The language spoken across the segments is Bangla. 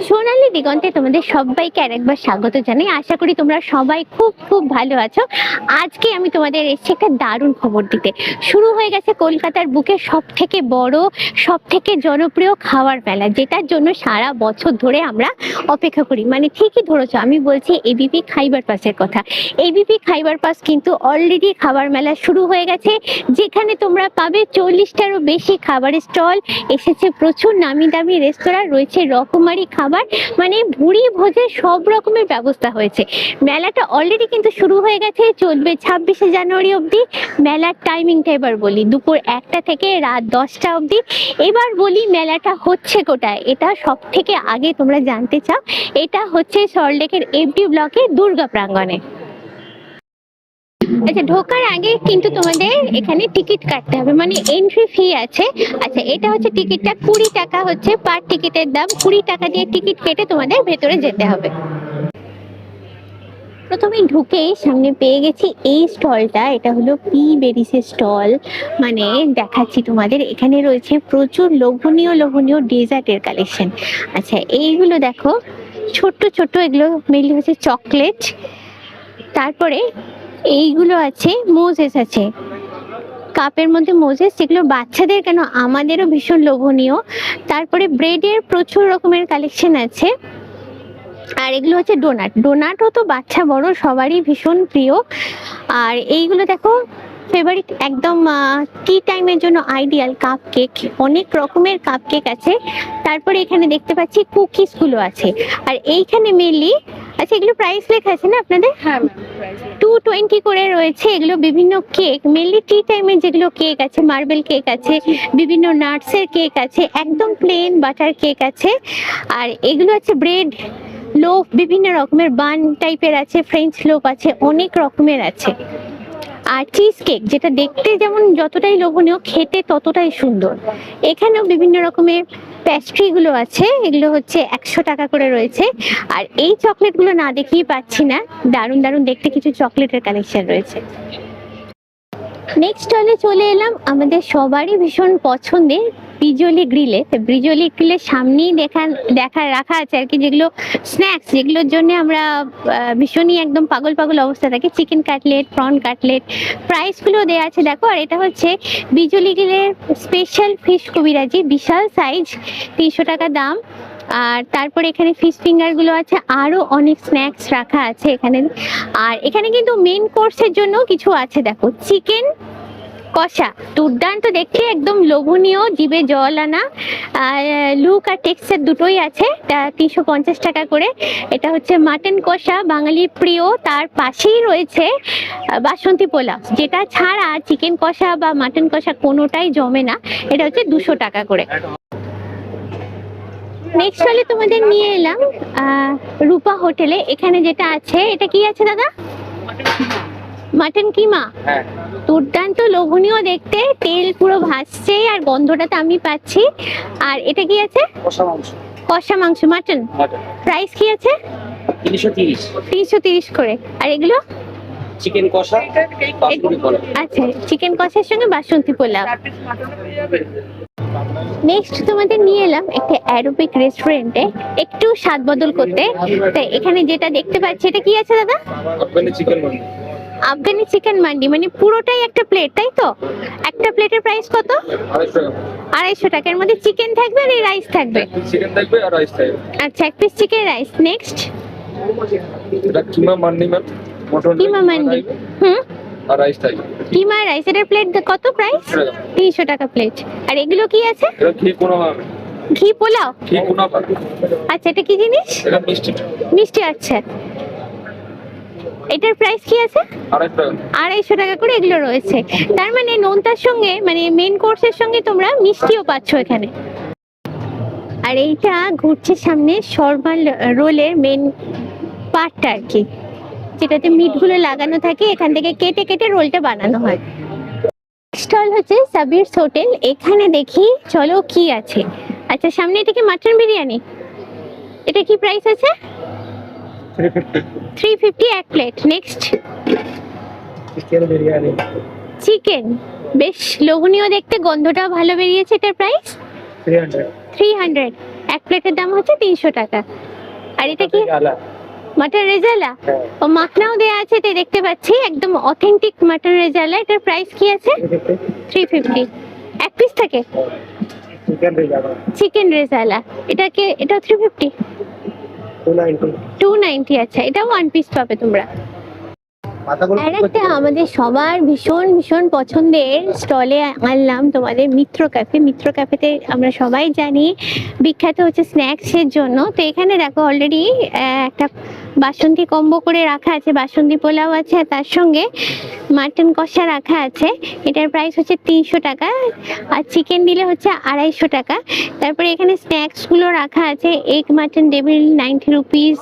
সোনালী দিগন্তে তোমাদের সবাইকে আরেকবার স্বাগত জানাই। আশা করি তোমরা সবাই খুব খুব ভালো আছো। আজকে আমি তোমাদের এসেছি একটা দারুণ খবর দিতে। শুরু হয়ে গেছে কলকাতার বুকে সব থেকে বড়, সব থেকে জনপ্রিয় খাওয়ার মেলা, যেটার জন্য সারা বছর ধরে আমরা অপেক্ষা করি। মানে ঠিকই ধরেছো, আমি বলছি এবিপি খাইবার পাসের কথা। এবিপি খাইবার পাস কিন্তু অলরেডি খাবার মেলা শুরু হয়ে গেছে, যেখানে তোমরা পাবে 40টারও বেশি খাবারের স্টল। এসেছে প্রচুর নামি দামি রেস্তোরাঁ, রয়েছে রকমারি খাবার, মানে ভুড়ি ভোজের সব রকমের ব্যবস্থা হয়েছে। মেলাটা অলরেডি কিন্তু শুরু হয়ে গেছে, চলবে 26শে জানুয়ারি অবধি। মেলার টাইমিংটা এবার বলি, দুপুর 1টা থেকে রাত 10টা অবধি। এবার বলি মেলাটা হচ্ছে কোথায়। এটা সব থেকে আগে তোমরা জানতে চাও, এটা হচ্ছে সল্টলেকের এফডি ব্লকে দুর্গা প্রাঙ্গণে। আচ্ছা, ঢোকার আগে কিন্তু তোমাদের এখানে টিকিট কাটতে হবে, মানে এন্ট্রি ফি আছে। আচ্ছা, এটা হচ্ছে টিকিটটা 20 টাকা হচ্ছে পার টিকিটের দাম। 20 টাকা দিয়ে টিকিট কেটে তোমাদের ভেতরে যেতে হবে। প্রথমে ঢুকেই সামনে পেয়ে গেছি এই স্টলটা, এটা হলো পি বেরিসের স্টল। মানে দেখাচ্ছি তোমাদের, এখানে রয়েছে প্রচুর লোভনীয় লোভনীয় ডেজার্টের কালেকশন। আচ্ছা, এইগুলো দেখো ছোট্ট ছোট্ট, এগুলো মেনলি হচ্ছে চকলেট। তারপরে এইগুলো আছে মোজেস, আছে কাপের মধ্যে মোজেস, যেগুলো বাচ্চাদের কেন আমাদেরও ভীষণ লোভনীয়। তারপরে ব্রেডের প্রচুর রকমের কালেকশন আছে। আর এগুলো হচ্ছে ডোনাট, ডোনাটও তো বাচ্চা বড় সবারই ভীষণ প্রিয়। আর এইগুলো দেখো ফেভারিট, একদম টি টাইমের জন্য আইডিয়াল কাপ কেক, অনেক রকমের কাপ কেক আছে। তারপরে এখানে দেখতে পাচ্ছি কুকিজ গুলো আছে। আর এইখানে মেনলি, আচ্ছা এগুলো প্রাইস লেখা আছে না আপনাদের? হ্যাঁ, 220 করে রয়েছে। এগুলো বিভিন্ন কেক, মেনলি টি টাইমের যেগুলো কেক আছে, মার্বেল কেক আছে, বিভিন্ন নাটসের কেক আছে, একদম প্লেন বাটার কেক আছে। আর এগুলো আছে ব্রেড লোফ, বিভিন্ন রকমের বান টাইপের আছে, ফ্রেঞ্চ লোফ আছে, অনেক রকমের আছে। আর চিজ কেক, যেটা দেখতে যেমন যতটাই লোভনীয়, খেতে ততটাই সুন্দর। এখানেও বিভিন্ন রকমের প্যাস্ট্রি গুলো আছে, এগুলো হচ্ছে 100 টাকা করে রয়েছে। আর এই চকলেট গুলো না দেখেই পাচ্ছি না, দারুণ দারুণ দেখতে কিছু চকলেটের কালেকশন রয়েছে। নেক্সট স্টলে চলে এলাম আমাদের সবারই ভীষণ পছন্দের বিজলি গ্রিলে। বিজলি গ্রিলের সামনেই রাখা আছে আর কি, যেগুলো স্ন্যাক্স, যেগুলোর জন্য আমরা ভীষণই একদম পাগল পাগল অবস্থা থাকে। চিকেন কাটলেট, প্রন কাটলেট, প্রাইসগুলো দেওয়া আছে দেখো। আর এটা হচ্ছে বিজলি গ্রিলের স্পেশাল ফিশ কবিরাজি, বিশাল সাইজ, 300 টাকা দাম। আর তারপরে এখানে ফিশ ফিঙ্গার গুলো আছে, আরো অনেক স্ন্যাক্স রাখা আছে এখানে। আর এখানে কিন্তু মেন কোর্সের জন্য কিছু আছে দেখো, চিকেন কষা, দুর্দান্ত দেখতে, একদম লোভনীয়, জিভে জল আনা। লুক আর টেক্সচার দুটোই আছে। 350 টাকা করে। এটা হচ্ছে মাটন কষা, বাঙালির প্রিয়। তার পাশেই রয়েছে বাসন্তী পোলাও, যেটা ছাড়া চিকেন কষা বা মাটন কষা কোনোটাই জমে না। এটা হচ্ছে 200 টাকা করে। নেক্সট হলে তোমাদের নিয়ে এলাম রূপা হোটেলে। এখানে যেটা আছে, এটা কি আছে দাদা? মাটন কিমা, দুর্দান্ত লোভনীয় দেখতে, তেল পুরো ভাসছে আর গন্ধটা তো আমি পাচ্ছি। আর এটা কি আছে? কষা মাংস, মাটন। প্রাইস কি আছে? 330 করে। আর এগুলো চিকেন কষা, আচ্ছা, চিকেন কষার সঙ্গে বাসন্তী পোলাও। নেক্সট তোমাদের নিয়ে এলাম একটা অ্যারোবিক রেস্টুরেন্টে, একটু স্বাদ বদল করতে। তাই এখানে যেটা দেখতে পাচ্ছি, এটা কি আছে দাদা? আফগানি চিকেন মান্ডি, মানে পুরোটাই একটা প্লেট, তাই তো? একটা প্লেটের প্রাইস কত? 250 টাকার মধ্যে চিকেন থাকবে আর এই রাইস থাকবে। চিকেন থাকবে আর রাইস থাকবে। আচ্ছা, এক পিস চিকেন রাইস। নেক্সট এটা কিমা মান্ডি ম্যাম, মটন কিমা মান্ডি, আর রাইস থাকবে। কিমা রাইস, এর প্লেট কত প্রাইস? 300 টাকা প্লেট। আর এগুলো কি আছে? এটা ঘি পোলাও। ঘি পোলাও, ঘি পোলাও। আচ্ছা এটা কি জিনিস? এটা মিষ্টি। মিষ্টি, আচ্ছা। এটার প্রাইস কি আছে? 250 টাকা করে এগুলো রয়েছে। তার মানে নোনতার সঙ্গে, মানে মেন কোর্সের সঙ্গে তোমরা মিষ্টিও পাচ্ছ এখানে। আর এইটা ঘুরছে সামনে শর্মা রোলের মেন পার্টটা আর কি, যেটাতে মিটগুলো লাগানো থাকে, এখান থেকে কেটে কেটে রোলটা বানানো হয়। স্টল হচ্ছে সাবিরস হোটেল। এখানে দেখি চলো কি আছে। আচ্ছা, সামনে এটা কি মাটন বিরিয়ানি? এটা কি প্রাইস আছে? 350 এক plate. Next chicken biryani, chicken, বেশ লোভনীয় দেখতে, গন্ধটাও ভালো বেরিয়েছে। এটার প্রাইস 300। এক প্লেটের দাম হচ্ছে 300 টাকা। আর এটা কি মাটন রেজালা? ও মাখনাও দেওয়া আছে, তাই দেখতে পাচ্ছি একদম অথেন্টিক মাটন রেজালা। এটার প্রাইস কি আছে? 350 এক পিস থাকে। চিকেন রেজালা এটাকে, এটা 350, 290। আচ্ছা, এটা 1 পিস পাবে তোমরা। আর একটা আমাদের সবার ভীষণ ভীষণ পছন্দের স্টলে আনলাম তোমাদের মিত্র ক্যাফে। মিত্র ক্যাফেতে আমরা সবাই জানি বিখ্যাত হচ্ছে স্ন্যাক্সের জন্য। তো এখানে দেখো অলরেডি একটা বাসন্তী কম্বো করে রাখা আছে, বাসন্তী পোলাও আছে, আর তার সঙ্গে মাটন কষা রাখা আছে। এটার প্রাইস হচ্ছে 300 টাকা, আর চিকেন দিলে হচ্ছে 250 টাকা। তারপরে এখানে স্ন্যাক্সগুলো রাখা আছে, এগ মাটন ডেভিল 90 রুপিস।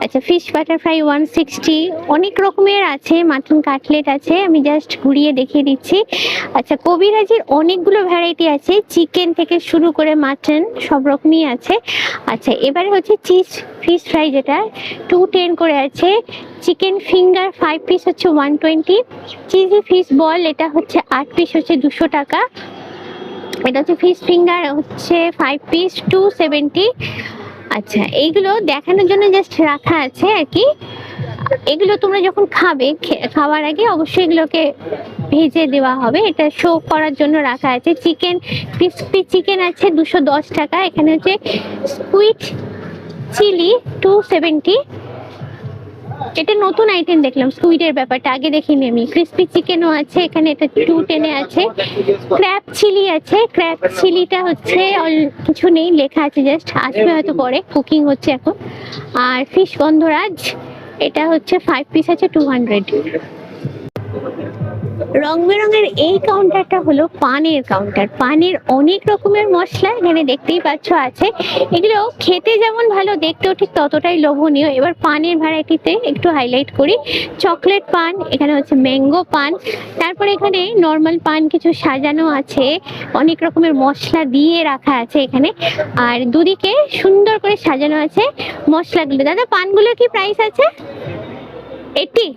আচ্ছা, ফিশ বাটারফ্লাই 160, অনেক রকমের আছে। মাটন কাটলেট আছে, আমি জাস্ট ঘুরিয়ে দেখিয়ে দিচ্ছি। আচ্ছা, কবিরাজের অনেকগুলো ভ্যারাইটি আছে, চিকেন থেকে শুরু করে মাটন সব রকমই আছে। আচ্ছা, এবারে হচ্ছে চিজ ফিশ ফ্রাই, যেটা 210 করে আছে। চিকেন ফিঙ্গার 5 পিস হচ্ছে 120। চিজি ফিশ বল এটা হচ্ছে 8 পিস হচ্ছে 200 টাকা। এটা হচ্ছে ফিশ ফিঙ্গার হচ্ছে 5 পিস 270। আচ্ছা, এইগুলো দেখানোর জন্য জাস্ট রাখা আছে আর কি। এগুলো তোমরা যখন খাবে, খাওয়ার আগে অবশ্যই এগুলোকে ভেজে দেওয়া হবে, এটা শো করার জন্য রাখা আছে। চিকেন ক্রিসপি চিকেন আছে 210 টাকা। এখানে হচ্ছে স্কুইড চিলি 270। এটা নতুন আইটেম দেখলাম, স্কুইডের ব্যাপারটা আগে দেখিনি আমি। ক্রিসপি চিকেনও আছে এখানে, এটা 210 এ আছে। ক্র্যাব চিলি আছে, ক্র্যাব চিলিটা হচ্ছে কিছু নেই, লেখা আছে জাস্ট, আসবে হয়তো পরে, কুকিং হচ্ছে এখন। আর ফিশ গন্ধরাজ এটা হচ্ছে 5 পিস আছে 200। রং বেরঙের এই কাউন্টারটা হলো পানের কাউন্টার। পানের অনেক রকমের মশলা এখানে দেখতেই পাচ্ছ আছে। এগুলো খেতে যেমন ভালো, দেখতেও ঠিক ততটাই লোভনীয়। এবার পানের ভ্যারাইটিতে একটু হাইলাইট করি। চকলেট পান, এখানে হচ্ছে ম্যাঙ্গো পান, তারপরে এখানে নর্মাল পান কিছু সাজানো আছে, অনেক রকমের মশলা দিয়ে রাখা আছে এখানে। আর দুদিকে সুন্দর করে সাজানো আছে মশলাগুলো। দাদা, পানগুলো কি প্রাইস আছে? 80,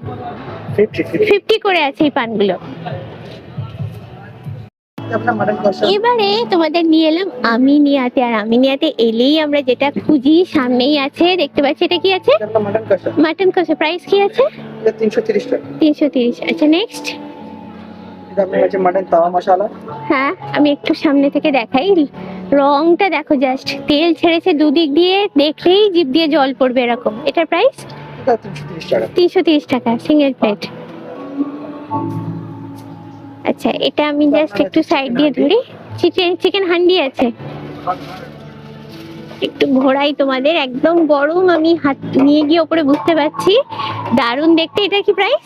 50 করে আছে এই পানগুলো। এবারে তোমাদের নিয়ে এলাম আমিনিয়াতে। আর আমিনিয়াতে এলেই আমরা যেটা খুঁজি সামনেই আছে, দেখতে পাচ্ছি। এটা কি আছে? মাটন কষা। প্রাইস কি আছে? 330 টাকা। 330। আচ্ছা, নেক্সট। এটা আপনার কাছে মাটন তাওয়া মশলা। হ্যাঁ, আমি একটু সামনে থেকে দেখাই। রংটা দেখো, জাস্ট তেল ছেড়েছে দুদিক দিয়ে, দেখলেই জিভ দিয়ে জল পড়বে এরকম। এটার প্রাইস? এটা 330 টাকা। 330 টাকা সিঙ্গেল প্লেট। আচ্ছা, এটা আমি জাস্ট একটু সাইড দিয়ে ধরি। চিকেন হান্ডি আছে, একটু ঘোরাই তোমাদের। একদম গরম, আমি হাত নিয়ে গিয়ে ওপরে বুঝতে পারছি, দারুণ দেখতে। এটা কি প্রাইস?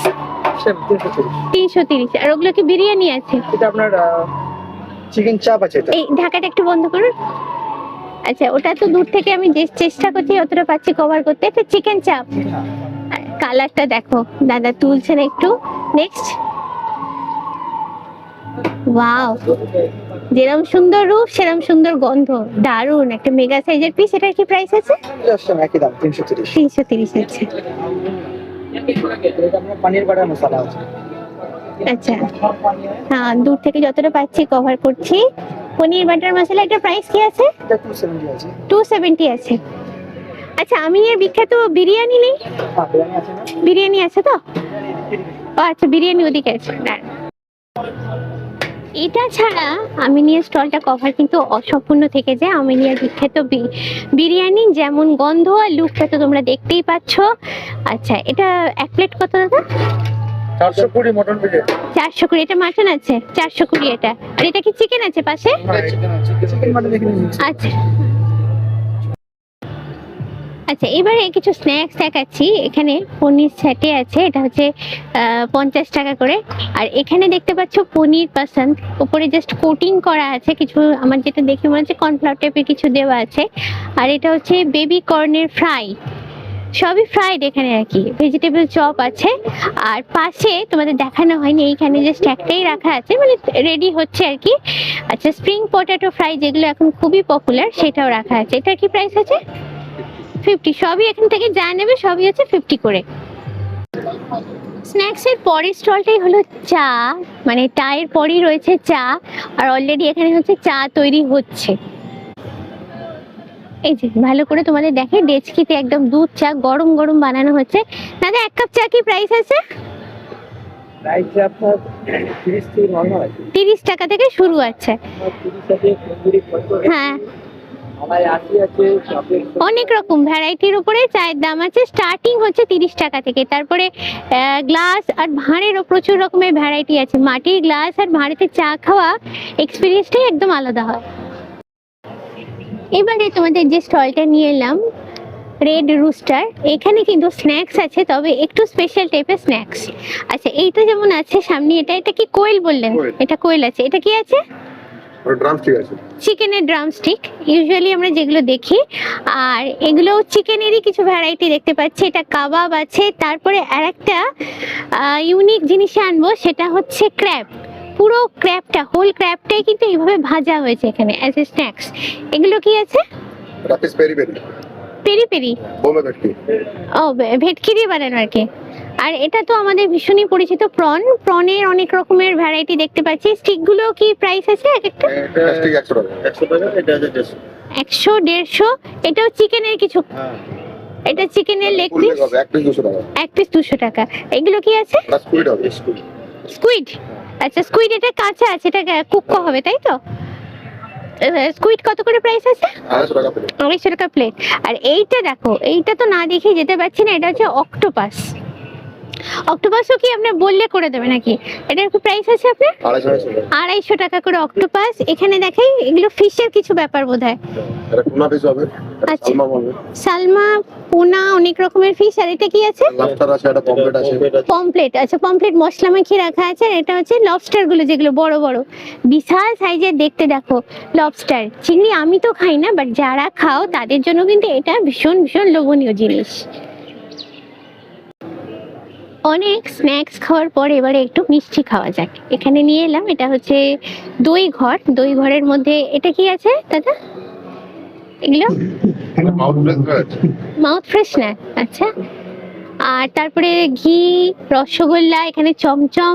330। আর ওগুলো কি বিরিয়ানি আছে? এটা আপনার চিকেন চাপ আছে। এটা এই ঢাকাটা একটু বন্ধ করুন। আচ্ছা, ওটা তো দূর থেকে আমি যে চেষ্টা করছি অতটা পাচ্ছি কভার করতে। এটা চিকেন চাপ, কালারটা দেখো, দাদা তুলছেন একটু। নেক্সট। ওয়াও, যেরকম সুন্দর রূপ সেরকম সুন্দর গন্ধ, দারুণ একটা মেগা সাইজের পিস। এটার কি প্রাইস আছে? একই দাম 330। 330 আছে। এটা আপনার পনির বাটার মশলা আছে। আচ্ছা, হ্যাঁ, দূর থেকে যতটা পাচ্ছি কভার করছি। পনির বাটার মশলা, এটা প্রাইস কি আছে? এটা 270 আছে। 270 আছে। আচ্ছা, আমি এর বিখ্যাত বিরিয়ানি নেই? হ্যাঁ, বিরিয়ানি আছে না? বিরিয়ানি আছে তো? ও আচ্ছা, বিরিয়ানি ওদিকে আছে। এটা ছাড়া আমিনিয়া স্টলটা কভার কিন্তু অসম্পূর্ণ থেকে যায়। আমিনিয়ার বিখ্যাত বিরিয়ানি যেমন গন্ধ আর লুকটা তো তোমরা দেখতেই পাচ্ছ। আচ্ছা, এটা এক প্লেট কত দাদা? 420 মটন বিরিয়ানি। 420। এটা মাটন আছে 420 এটা। আর এটা কি চিকেন আছে পাশে? চিকেন আছে। চিকেন মটন এখানে মিক্স। আচ্ছা আচ্ছা, এবারে কিছু স্ন্যাক্স দেখাচ্ছি। এখানে পনির স্যাটে আছে, এটা হচ্ছে 50 টাকা করে। আর এখানে দেখতে পাচ্ছ পনির পাসান্দ, উপরে জাস্ট কোটিং করা আছে কিছু, আমার যেটা দেখে মনে হচ্ছে কর্নফ্লাওয়ার টাইপের কিছু দেওয়া আছে। আর এটা হচ্ছে বেবি কর্নের ফ্রাই, সবই ফ্রাইড এখানে আর কি। ভেজিটেবল চপ আছে। আর পাশে তোমাদের দেখানো হয়নি, এইখানে জাস্ট একটাই রাখা আছে, মানে রেডি হচ্ছে আর কি। আচ্ছা, স্প্রিং পটেটো ফ্রাই যেগুলো এখন খুবই পপুলার, সেটাও রাখা আছে। এটার কি প্রাইস আছে? 50। সবই এখান থেকে যা নেবে সবই হচ্ছে 50 করে। স্ন্যাক্সের পরের স্টলটাই হলো চা, মানে চায়ের পরই রয়েছে চা। আর অলরেডি এখানে হচ্ছে চা তৈরি হচ্ছে। এই যে ভালো করে তোমাদের দেখে ডেচকিতে একদম দুধ চা গরম গরম বানানো হচ্ছে। দাদা এক কাপ চা কি প্রাইস আছে? প্রাইস আপনার 30 থেকে নরমাল আছে। 30 টাকা থেকে শুরু আছে। 30 থেকে তন্দুরি পড়বে। হ্যাঁ, আমার 80 আছে, চকলেট অনেক রকম ভ্যারাইটির উপরে চায়ের দাম আছে, স্টার্টিং হচ্ছে 30 টাকা থেকে। তারপরে গ্লাস আর ভাঁড়েরও প্রচুর রকমের ভ্যারাইটি আছে। মাটির গ্লাস আর ভাঁড়েতে চা খাওয়া এক্সপিরিয়েন্সটাই একদম আলাদা হয়। এবারে তোমাদের যে স্টলটা নিয়ে এলাম রেড রুস্টার, এখানে কিন্তু স্ন্যাক্স আছে, তবে একটু স্পেশাল টাইপের স্ন্যাক্স। আচ্ছা এইটা যেমন আছে সামনে, এটা কি কোয়েল বললেন? কোয়েল। এটা কোয়েল আছে। এটা কি আছে? ড্রামস্টিক আছে। চিকেনের ড্রামস্টিক, ইউজুয়ালি আমরা যেগুলো দেখি। আর এগুলো চিকেনেরই কিছু ভ্যারাইটি দেখতে পাচ্ছি। এটা কাবাব আছে। তারপরে আরেকটা ইউনিক জিনিস আনবো, সেটা হচ্ছে ক্র্যাব। পুরো ক্র্যাবটা, হোল ক্র্যাবটাই কিন্তু এইভাবে ভাজা হয়েছে এখানে অ্যাজ এ স্ন্যাক্স। এগুলো কি আছে? রাপিস peri peri. Peri peri, Bombay ভেটকি। ও ভেটকি দিয়ে বানানো আর কি। আর এটা তো আমাদের ভীষণই পরিচিত প্রনের অনেক রকমের ভ্যারাইটি দেখতে পাচ্ছি। স্টিকগুলো কি প্রাইস আছে এক একটা? এটা স্টিক 100 টাকা। 100 টাকা, এটা আছে 150। 100 150। এটাও চিকেনের কিছু, হ্যাঁ, এটা চিকেনের লেগ ফুল পিস, লেগ হবে, এক পিস 200 টাকা। এক পিস 200 টাকা। এগুলো কি আছে? প্লাস কুইড হবে। স্কুইড। আচ্ছা স্কুইড এটা কাঁচা আছে, এটা কুক হবে তাই তো? স্কুইড কত করে প্রাইস আছে? 250 টাকা প্লেট। 250 টাকা প্লেট। আর এইটা দেখো, এইটা তো না দেখে যেতে পারছি না, এটা হচ্ছে অক্টোপাস। অক্টোপাসও কি আপনি বললে করে দেবে নাকি? এটার কি প্রাইস আছে আপনার? 250 টাকা। 250 টাকা করে অক্টোপাস। এখানে দেখাই এগুলো ফিশের কিছু ব্যাপার বোধহয়। এটা টুনা পিস হবে। এটা আচ্ছা। সালমা হবে। সালমা, পোনা, অনেক রকমের ফিশ। আর এটা কি আছে? লাবস্টার আছে, এটা পমফ্রেট আছে। পমফ্লেট। আচ্ছা পমফ্লেট মশলা মাখিয়ে রাখা আছে। আর এটা হচ্ছে লবস্টার গুলো, যেগুলো বড় বড় বিশাল সাইজের দেখতে। দেখো লবস্টার, চিংড়ি আমি তো খাই না, বাট যারা খাও তাদের জন্য কিন্তু এটা ভীষণ ভীষণ লোভনীয় জিনিস। অনেক স্ন্যাক্স খাওয়ার পর এবারে একটু মিষ্টি খাওয়া যাক। এখানে নিয়ে এলাম, এটা হচ্ছে দই ঘর। দই ঘরের মধ্যে এটা কি আছে দাদা? এগুলো মাউথ ফ্রেশ আছে। Mouth freshener. আচ্ছা, আর তারপরে ঘি, রসগোল্লা, এখানে চমচম।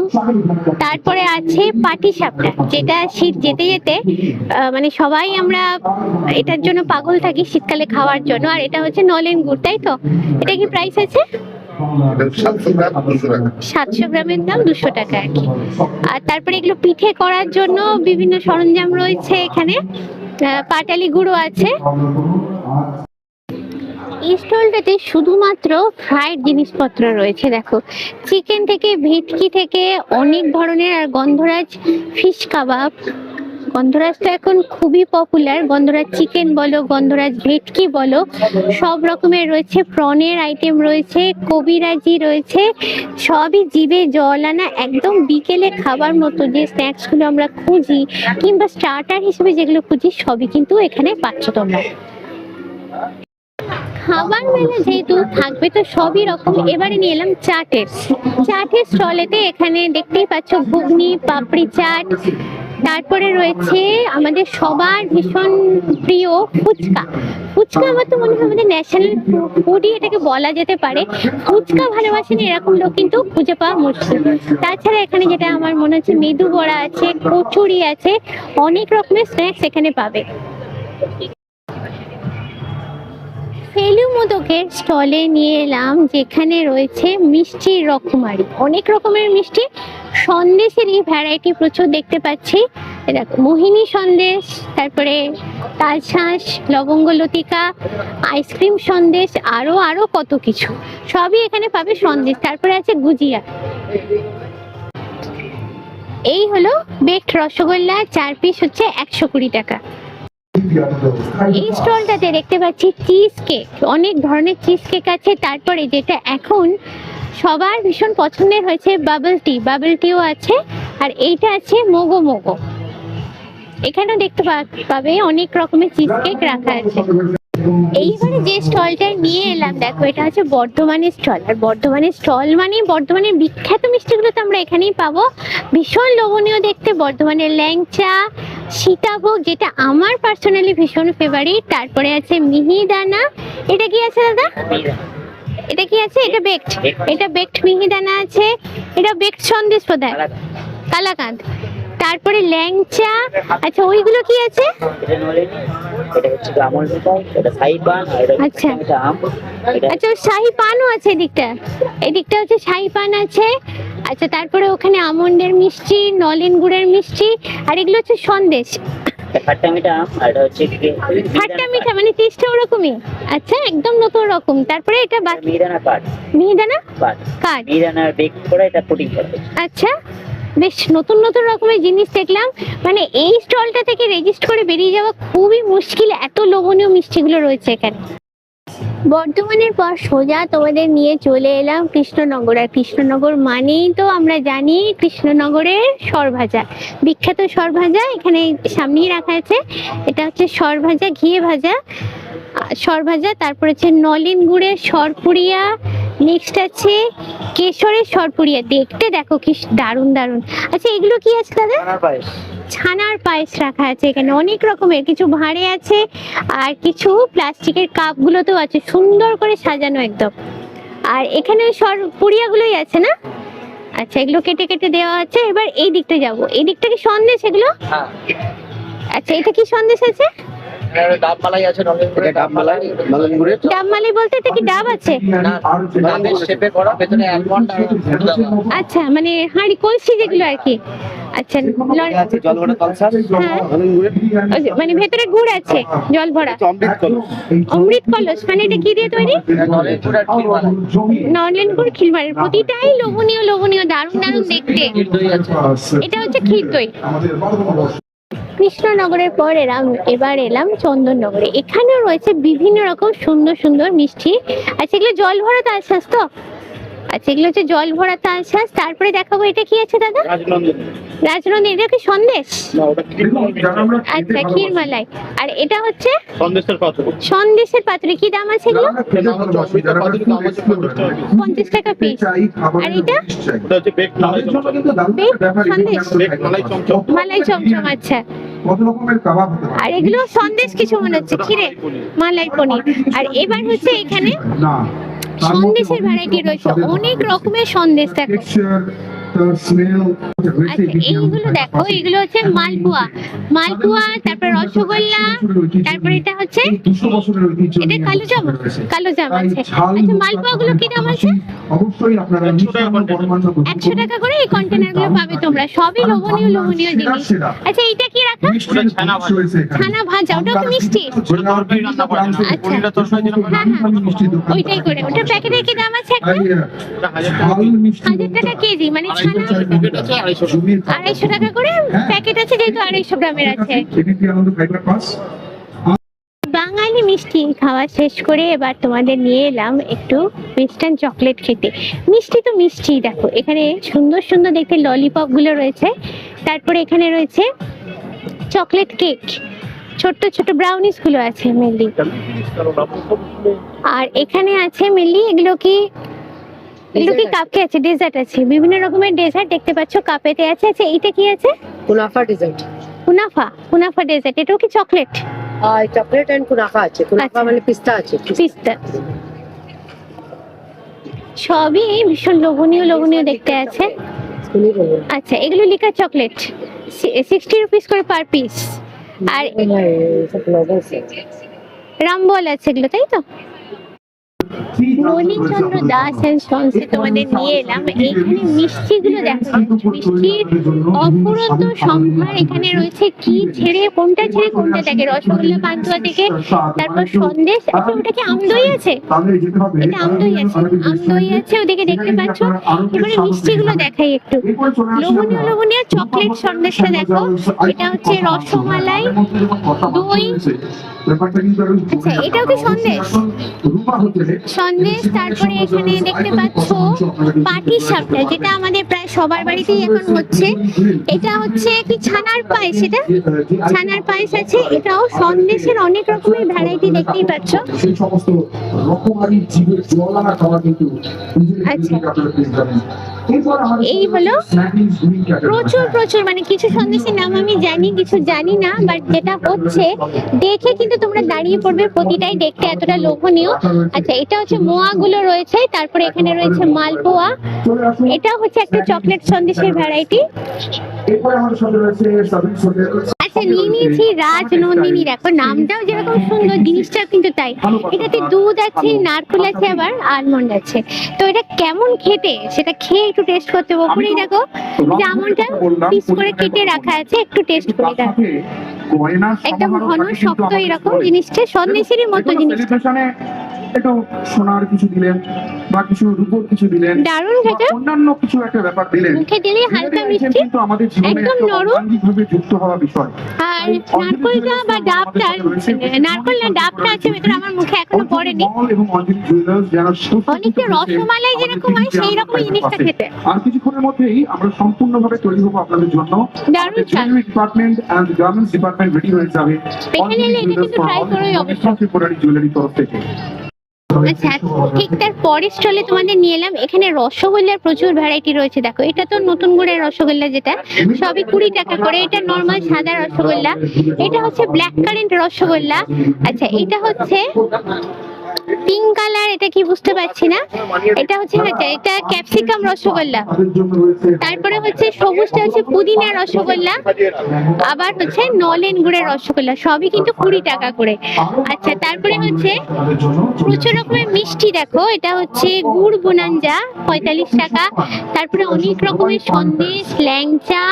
তারপরে আছে পাটিসাপটা, যেটা শীত যেতে যেতে মানে সবাই আমরা এটার জন্য পাগল থাকি শীতকালে খাওয়ার জন্য। আর এটা হচ্ছে নলেন গুড়, তাই তো? এটা কি প্রাইস আছে? এটা 700 গ্রাম 200 টাকা। 700 গ্রামের দাম 200 টাকা আর কি। আর তারপরে এগুলো পিঠে করার জন্য বিভিন্ন সরঞ্জাম রয়েছে এখানে। পাটালি গুঁড়ো আছে। এই স্টলটাতে শুধুমাত্র ফ্রাইড জিনিসপত্র রয়েছে। দেখো চিকেন থেকে ভেটকি থেকে অনেক ধরনের। আর গন্ধরাজ ফিশ কাবাব, গন্ধরাজ তো এখন খুবই পপুলার। গন্ধরাজ চিকেন বলো, গন্ধরাজ ভেটকি বলো, সব রকমের রয়েছে। প্রনের আইটেম রয়েছে, কবিরাজি রয়েছে। সবই জিভে জল আনা, একদম বিকেলে খাবার মতো যে স্ন্যাক্সগুলো আমরা খুঁজি কিংবা স্টার্টার হিসেবে যেগুলো খুঁজি, সবই কিন্তু এখানে পাচ্ছ তোমরা। খাবার মেলা যেহেতু থাকবে তো সবই রকম। এবারে নিয়ে এলাম চাটের স্টলেতে। এখানে দেখতেই পাচ্ছ ঘুগনি, পাপড়ি চাট। তারপরে রয়েছে আমাদের সবার ভীষণ প্রিয় ফুচকা। ফুচকা আমার তো মনে হয় আমাদের ন্যাশনাল ফুডই এটাকে বলা যেতে পারে। ফুচকা ভালোবাসেন এরকম লোক কিন্তু খুঁজে পাওয়া মুশকিল। তাছাড়া এখানে যেটা আমার মনে হচ্ছে মেদু বড়া আছে, কচুরি আছে, অনেক রকমের স্ন্যাক্স এখানে পাবে। ফেলু মোদকের স্টলে নিয়ে এলাম, যেখানে রয়েছে মিষ্টির রকমারি, অনেক রকমের মিষ্টি। সন্দেশেরই ভ্যারাইটি প্রচুর দেখতে পাচ্ছি। দেখো মোহিনী সন্দেশ, তারপরে তালশাঁস, লবঙ্গ লতিকা, আইসক্রিম সন্দেশ, আরো আরো কত কিছু, সবই এখানে পাবে সন্দেশ। তারপরে আছে গুজিয়া। এই হলো বেকড রসগোল্লা, 4 পিস হচ্ছে 120 টাকা। এই স্টলটাতে দেখতে পাচ্ছি চিজ কেক, অনেক ধরনের চিজ কেক আছে। তারপরে যেটা এখন সবার ভীষণ পছন্দের হয়েছে বাবল টিও আছে। আর এইটা আছে মোগো মোগো। এখানেও দেখতে পাবে অনেক রকমের চিজ কেক রাখা আছে। এইবারে যে স্টলটা নিয়ে এলাম, দেখো এটা হচ্ছে বর্ধমানের স্টল। আর বর্ধমানের স্টল মানে বর্ধমানের বিখ্যাত মিষ্টিগুলো তো আমরা এখানেই পাবো। ভীষণ লোভনীয় দেখতে বর্ধমানের ল্যাংচা, সীতাভোগ, যেটা আমার পার্সোনালি ভীষণ ফেভারিট। তারপরে আছে মিহিদানা। এটা কি আছে দাদা? এটা কি আছে? এটা বেকড মিহিদানা আছে। এটা বেকড সন্দেশ বোধহয়, কালাকাঁদ। তারপরে ল্যাংচা। আচ্ছা ওইগুলো কি আছে? এটা হচ্ছে আমল মিঠাই, এটা শাহী পান, আর এটা আচ্ছা। এটা আম। এটা আচ্ছা শাহী পানও আছে এদিকটা, এদিকটা হচ্ছে শাহী পান আছে। আচ্ছা তারপরে ওখানে আমন্ডের মিষ্টি, নলেন গুড়ের মিষ্টি, আর এগুলো হচ্ছে সন্দেশ। খাট্টা মিঠা আম, আর এটা হচ্ছে খাট্টা মিঠা মানে টেস্টটা ওরকমই। আচ্ছা একদম নতুন রকম। তারপরে এটা মিহিদানা কাঠ, মিহিদানা কাঠ কাঠ। মিহিদানা বেক করে এটা পুডিং করে। আচ্ছা বেশ নতুন নতুন রকমের জিনিস দেখলাম। মানে এই স্টলটা থেকে রেজিস্টার করে বেরিয়ে যাওয়া খুবই মুশকিল, এত লোভনীয় মিষ্টিগুলো রয়েছে এখানে। বর্ধমানের পর সোজা তোমাদের নিয়ে চলে এলাম কৃষ্ণনগর। আর কৃষ্ণনগর মানেই তো আমরা জানি কৃষ্ণনগরের সরভাজা, বিখ্যাত সরভাজা এখানে সামনেই রাখা আছে। এটা হচ্ছে সরভাজা, ঘিয়ে ভাজা সরভাজা। তারপর হচ্ছে নলেন গুড়ের সরপুরিয়া, নেক্সট আছে কেশরের সরপুরিয়া। দেখতে দেখো কি দারুণ দারুণ। আচ্ছা এগুলো কি আছে দাদা? ছানার পায়েস রাখা আছে এখানে, অনেক রকমের, কিছু ভাঁড়ে আছে আর কিছু প্লাস্টিকের কাপগুলোতেও আছে, সুন্দর করে সাজানো একদম। আর এখানে ওই সরপুরিয়াগুলোই আছে না? আচ্ছা এগুলো কেটে কেটে দেওয়া আছে। এবার এই দিকটা যাব, এই দিকটা কি সন্দেশ এগুলো? হ্যাঁ, আচ্ছা এটা কি সন্দেশ আছে? এটা ডাব মালাই আছে, নলেন গুড়ের ডাব মালাই, নলেন গুড়ের ডাব মালাই বলতে এটা কি ডাব আছে? ডাবের শেপে করা, ভেতরে অ্যালমন্ড আর গুড় দেওয়া। আচ্ছা মানে হাঁড়ি কলসি যেগুলো আর কি। আচ্ছা আছে জল ভরা কলসা, হ্যাঁ। নলেন গুড়ের ওই যে, মানে ভেতরে গুড় আছে জল ভরা। অমৃত কলস, অমৃত কলস মানে এটা কি দিয়ে তৈরি? নলেন গুড় আর ক্ষীর মালাই। নলেন গুড় খিলমারের, প্রতিটাই লোভনীয় লোভনীয়, দারুণ দারুণ দেখতে। ক্ষীর দই আছে। এটা হচ্ছে ক্ষীর দই। কৃষ্ণনগরের পর এবার এলাম চন্দননগরে। এখানেও রয়েছে বিভিন্ন রকম সুন্দর সুন্দর মিষ্টি। আচ্ছা এগুলো জল ভরা তালশাঁস তো? আচ্ছা এগুলো হচ্ছে জল ভরা তালশাঁস। তারপরে দেখাবো এটা কি আছে দাদা? রাজনন্দিনী। রাজনন্দিনী, এটা কি সন্দেশ? না, ওটা ক্ষীর মালাই। আচ্ছা ক্ষীরমালাই। আর এটা হচ্ছে সন্দেশের পাত্র। সন্দেশের পাতুরি। কি দাম আছে এগুলো? এটা হচ্ছে অমৃত পাতুরি, দাম হচ্ছে 50 টাকা পিস। 50 টাকা পিস। আর এটা ওটা হচ্ছে বেক মালাই চমচম। সন্দেশ, বেক মালাই চমচম। মালাই চমচম। আচ্ছা কত রকমের কাবাব হতে পারে? আর এগুলো সন্দেশ কিছু মনে হচ্ছে, ক্ষীরে মালাই পনির। আর এবার হচ্ছে এখানে না, সন্দেশের ভ্যারাইটি রয়েছে, অনেক রকমের সন্দেশ দেখো। টেক্সচার, তার স্মেল, আচ্ছা এইগুলো দেখো, এগুলো হচ্ছে মালপোয়া, মালপোয়া, তারপর রসগোল্লা, তারপরে এটা হচ্ছে 200 বছরের ঐতিহ্য এটা নিয়ে কালো জাম, রয়েছে। কালো জাম তাই আছে। ঝাল আচ্ছা মালপোয়া গুলো কি দাম আছে? অবশ্যই আপনারা 100 টাকা পরমান্ন গ্রহণ 100 টাকা করে এই কন্টেনার গুলো পাবে তোমরা, সবই লোভনীয় লোভনীয় জিনিস। আচ্ছা এইটা কি রাখা? মিষ্টির ছানা জিনিস রয়েছে এখানে। ছানা ভাজা, ওটাও তো মিষ্টি। ওটা তরকারি রান্না করা যায় না। আচ্ছা। পনিরের তরকারি যেরকম হ্যাঁ হ্যাঁ মিষ্টির দোকান। ওইটাই করে। ওটা প্যাকেটের কি দাম আছে একটা? ওটা 1000 টাকা। ঝাল মিষ্টি 1000 টাকা কেজি, মানে 250 ছানা টাকা প্যাকেট আছে, 250 টাকা। 250 টাকা করে প্যাকেট আছে, যেহেতু 250 গ্রামের আছে। এবিপি আনন্দ ফাইবার পাস। বাঙালি মিষ্টি খাওয়া শেষ করে এবার তোমাদের নিয়ে এলাম একটু ওয়েস্টার্ন চকলেট খেতে। মিষ্টি তো মিষ্টি, দেখো এখানে সুন্দর সুন্দর দেখতে ললিপপ গুলো রয়েছে। তারপরে এখানে রয়েছে চকলেট কেক, ছোট্ট ছোট ব্রাউনিস গুলো আছে মেনলি। আর এখানে আছে মেনলি এগুলো কি কাপকে আছে, ডেজার্ট আছে, বিভিন্ন রকমের ডেজার্ট দেখতে পাচ্ছ কাপেতে আছে। আচ্ছা এইটা কি আছে? কুনাফা ডেজার্ট, কুনাফা ডেজার্ট। এটাও কি চকলেট? আর চকলেট এন্ড কুনাফা আছে। কুনাফা আচ্ছা। মানে পিস্তা আছে। পিস্তা। সবই ভীষণ লোভনীয় লোভনীয় দেখতে আছে। শুনি বলুন। আচ্ছা এগুলো লিকা চকলেট, 60 রুপিস করে পার পিস। আর হ্যাঁ, সব লবণ আছে। রামবল আছে এগুলো, তাই তো? মণিচন্দ্র দাস এন্ড সন্সে তোমাদের নিয়ে এলাম। এখানে মিষ্টিগুলো দেখো, মিষ্টির অফুরন্ত সম্ভার এখানে রয়েছে। কি ছেড়ে কোনটা ছেড়ে কোনটা থাকে, রসগোল্লা, পান্তুয়া থেকে তারপর সন্দেশ। আচ্ছা ওটা কি আমদই আছে? এটা আমদই আছে, আমদই আছে ওদিকে দেখতে পাচ্ছ। এবারে মিষ্টিগুলো দেখাই একটু, লোভনীয় লোভনীয় চকলেট সন্দেশটা দেখো। এটা হচ্ছে রসমালাই, দই। আচ্ছা এটাও কি সন্দেশ? সন্দেশ। তারপরে এখানে দেখতে পাচ্ছ পাটিসাপটা, যেটা আমাদের প্রায় সবার বাড়িতেই এখন হচ্ছে। এটা হচ্ছে কি ছানার পায়েস, এটা ছানার পায়েস আছে। এটাও সন্দেশের অনেক রকমের ভ্যারাইটি দেখতেই পাচ্ছ। সেই সমস্ত রকমারি জীবের জলানা খাবার কিন্তু আচ্ছা এই হলো প্রচুর প্রচুর, মানে কিছু সন্দেশের নাম আমি জানি, কিছু জানি না, বাট যেটা হচ্ছে দেখে কিন্তু তোমরা দাঁড়িয়ে পড়বে, প্রতিটাই দেখতে এতটা লোভনীয়। আচ্ছা এটা হচ্ছে মোয়া গুলো রয়েছে। তারপরে এখানে রয়েছে মালপোয়া, এটা হচ্ছে একটা চকলেট সন্দেশের ভ্যারাইটি। এরপরে আমাদের সাথে রয়েছে সাবিন হোটেল। আচ্ছা নিয়ে নিয়েছি রাজনন্দিনী, দেখো নামটাও যেরকম সুন্দর জিনিসটাও কিন্তু তাই। এটাতে দুধ আছে, নারকেল আছে, আবার আলমন্ড আছে। তো এটা কেমন খেতে সেটা খেয়ে একটু টেস্ট করতে হবে। ওপরেই দেখো যে আমন্ডটা পিস করে কেটে রাখা আছে, একটু টেস্ট করে দেখো। একদম ঘন শক্ত এরকম জিনিসটা, সন্দেশেরই মতো জিনিসটা। একটু সোনার কিছু দিলেন বা কিছু রূপোর কিছু দিলেন, দারুণ খেতে, অন্যান্য কিছু একটা ব্যাপার দিলেন, মুখে দিলে হালকা মিষ্টি, কিন্তু আমাদের জীবনে একদম নরম। ভাবে যুক্ত হওয়া বিষয়। আর নারকেলটা বা ডাবটা, নারকেল না ডাবটা আছে ভেতরে, আমার মুখে এখনো পড়েনি। এবং অঞ্জলি জুয়েলার্স যারা অনেকটা রসমালাই যেরকম হয় সেই রকম জিনিসটা খেতে। আর কিছুক্ষণের মধ্যেই আমরা সম্পূর্ণভাবে তৈরি হবো আপনাদের জন্য। দারুণ স্বাদ। Department and garments department ready হয়ে যাবে এখানে এলে এটা কিন্তু ট্রাই করোই অবশ্যই। ত্রিপুরারি জুয়েলারি তরফ থেকে। আচ্ছা ঠিক তার পরের স্টলে তোমাদের নিয়ে এলাম। এখানে রসগোল্লার প্রচুর ভ্যারাইটি রয়েছে। দেখো এটা তো নতুন গুড়ের রসগোল্লা, যেটা সবই 20 টাকা করে। এটা নর্মাল সাদা রসগোল্লা, এটা হচ্ছে ব্ল্যাক কারেন্ট রসগোল্লা। আচ্ছা এটা হচ্ছে পিঙ্ক কালার, এটা কি বুঝতে পারছি না। এটা হচ্ছে এটা ক্যাপসিকাম রসগোল্লা। তারপরে হচ্ছে সবুজটা হচ্ছে পুদিনা রসগোল্লা, আবার হচ্ছে নলেন গুড়ের রসগোল্লা, সবই কিন্তু 20 টাকা করে। আচ্ছা তারপরে হচ্ছে প্রচুর রকমের মিষ্টি। দেখো এটা হচ্ছে গুড় বোনাঞ্জা 45 টাকা। তারপরে অনেক রকমের সন্দেশ, ল্যাংচা,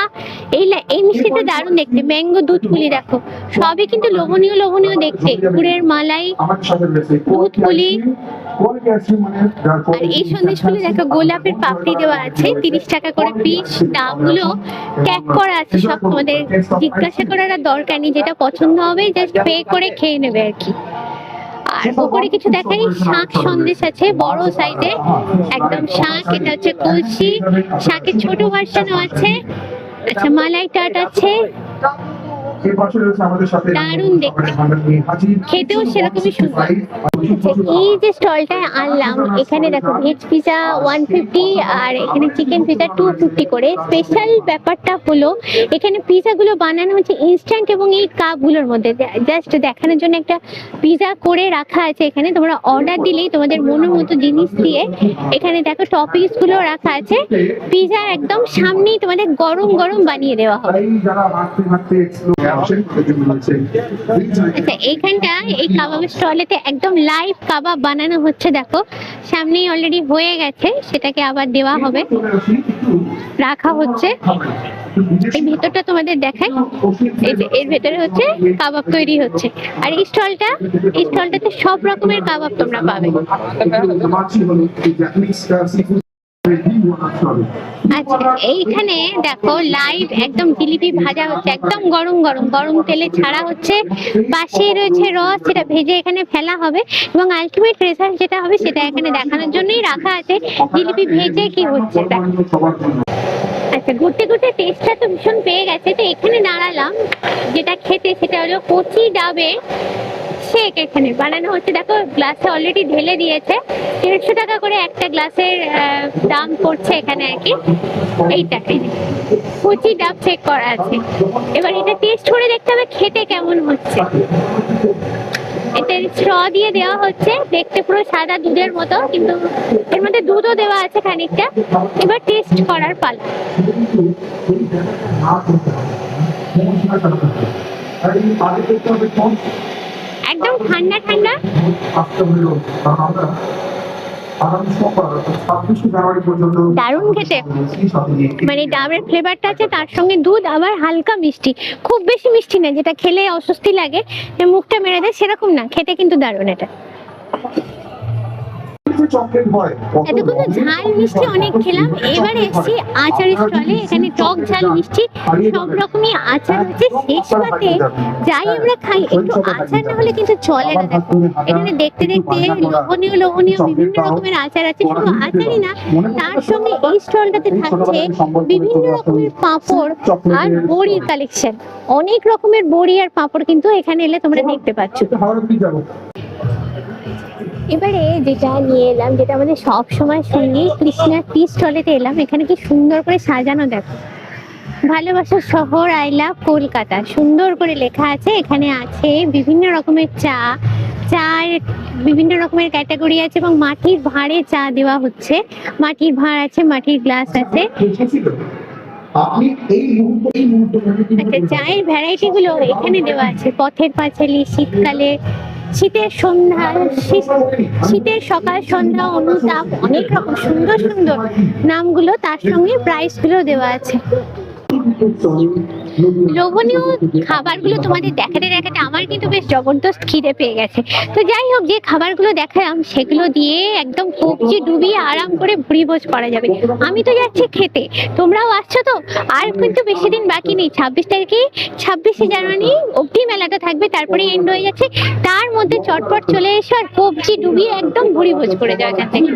এই মিষ্টিটা দারুণ দেখতে। ম্যাঙ্গো দুধ পুলি, দেখো সবই কিন্তু লোভনীয় লোভনীয় দেখতে। গুড়ের মালাই, দুধ পুলি। আর এই সন্দেশগুলো দেখো গোলাপের পাপড়ি দেওয়া আছে, 30 টাকা করে পিস। দামগুলো ট্যাগ করা আছে সব, তোমাদের জিজ্ঞাসা করার আর দরকার নেই, যেটা পছন্দ হবে জাস্ট পে করে খেয়ে নেবে আর কি। আর উপরে কিছু দেখাই, শাঁখ সন্দেশ আছে বড় সাইজে, একদম শাঁখ। এটা হচ্ছে কলসি, শাঁখের ছোট ভার্সনও আছে। আচ্ছা মালাই টাট আছে, দারুণ দেখতে, খেতেও সেরকমই সুন্দর। এই যে স্টলটায় আনলাম, এখানে দেখো ভেজ পিজা 150 আর এখানে চিকেন পিজা 250 করে। স্পেশাল ব্যাপারটা হলো এখানে পিজা গুলো বানানো হচ্ছে ইনস্ট্যান্ট এবং এই কাপগুলোর মধ্যে। জাস্ট দেখানোর জন্য একটা পিজা করে রাখা আছে এখানে। তোমরা অর্ডার দিলেই তোমাদের মনের মতো জিনিস দিয়ে এখানে দেখো টপিংস গুলো রাখা আছে। পিজা একদম সামনেই তোমাদের গরম গরম বানিয়ে দেওয়া হবে। আচ্ছা এইখানটা এই কাবাবের স্টলেতে একদম লাইভ কাবাব বানানো হচ্ছে। দেখো সামনেই অলরেডি হয়ে গেছে, সেটাকে আবার দেওয়া হবে, রাখা হচ্ছে। এই ভেতরটা তোমাদের দেখাই, এই যে এর ভেতরে হচ্ছে কাবাব তৈরি হচ্ছে। আর এই স্টলটাতে সব রকমের কাবাব তোমরা পাবে। আচ্ছা এইখানে দেখো লাইভ একদম জিলিপি ভাজা হচ্ছে, একদম গরম গরম গরম তেলে ছাড়া হচ্ছে। পাশে রয়েছে রস, সেটা ভেজে এখানে ফেলা হবে এবং আলটিমেট রেজাল্ট যেটা হবে সেটা এখানে দেখানোর জন্যই রাখা আছে। জিলিপি ভেজে কি হচ্ছে দেখো। আচ্ছা ঘুরতে ঘুরতে টেস্টটা তো ভীষণ পেয়ে গেছে, তো এখানে দাঁড়ালাম যেটা খেতে, সেটা হলো কচি ডাবের শেক। এখানে বানানো হচ্ছে, দেখো গ্লাসে অলরেডি ঢেলে দিয়েছে। 150 টাকা করে একটা গ্লাসের দাম পড়ছে এখানে আর কি। এইটাকে কচি ডাব শেক করা আছে। এবার এটা টেস্ট করে দেখতে হবে খেতে কেমন হচ্ছে। এটা স্ট্র দিয়ে দেওয়া হচ্ছে, দেখতে পুরো সাদা দুধের মতো, কিন্তু এর মধ্যে দুধও দেওয়া আছে খানিকটা। এবার টেস্ট করার পালা। একদম ঠান্ডা ঠান্ডা, দারুণ খেতে। মানে ডাবের ফ্লেভারটা আছে, তার সঙ্গে দুধ, আবার হালকা মিষ্টি, খুব বেশি মিষ্টি না যেটা খেলে অস্বস্তি লাগে, মুখটা মেরে দেয় সেরকম না। খেতে কিন্তু দারুণ এটা। এতক্ষণ তো ঝাল মিষ্টি অনেক খেলাম, এবার এসছি আচারের স্টলে। এখানে টক ঝাল মিষ্টি সব রকমই আচার হচ্ছে। শেষ পাতে যাই আমরা খাই, একটু আচার না হলে কিন্তু চলে না। দেখো এখানে দেখতে দেখতে লোভনীয় লোভনীয় বিভিন্ন রকমের আচার আছে। শুধু আচারই না, তার সঙ্গে এই স্টলটাতে থাকছে বিভিন্ন রকমের পাঁপড় আর বড়ির কালেকশন। অনেক রকমের বড়ি আর পাঁপড় কিন্তু এখানে এলে তোমরা দেখতে পাচ্ছ। এবারে যেটা নিয়ে এলাম, যেটা আমাদের সব সময় সঙ্গে, কৃষ্ণার টি স্টলেতে এলাম। এখানে কি সুন্দর করে সাজানো, দেখো ভালোবাসার শহর আই লাভ কলকাতা সুন্দর করে লেখা আছে। এখানে আছে বিভিন্ন রকমের চায়ের বিভিন্ন রকমের ক্যাটাগরি আছে এবং মাটির ভাঁড়ে চা দেওয়া হচ্ছে। মাটির ভাঁড় আছে, মাটির গ্লাস আছে। আপনি এই মুহূর্তটাকে কিন্তু আচ্ছা, চায়ের ভ্যারাইটি গুলো এখানে দেওয়া আছে। পথের পাঁচালী, শীতকালে, শীতের সন্ধ্যা, শীতের সকাল সন্ধ্যা, অনুতাপ, অনেক রকম সুন্দর সুন্দর নামগুলো, তার সঙ্গে প্রাইস গুলো দেওয়া আছে। লোভনীয় খাবারগুলো তোমাদের দেখাতে দেখাতে আমার কিন্তু বেশ জবরদস্ত খিদে পেয়ে গেছে। তো যাই হোক, যে খাবারগুলো দেখালাম সেগুলো দিয়ে একদম কবজি ডুবিয়ে আরাম করে ভুড়িভোজ করা যাবে। আমি তো যাচ্ছি খেতে, তোমরাও আসছো তো? আর কিন্তু বেশি দিন বাকি নেই, 26 তারিখে 26শে জানুয়ারি অবধি মেলাটা থাকবে, তারপরে এন্ড হয়ে যাচ্ছে। তার মধ্যে চটপট চলে এসো আর কবজি ডুবিয়ে একদম ভুড়িভোজ করে যাও এখান থেকে।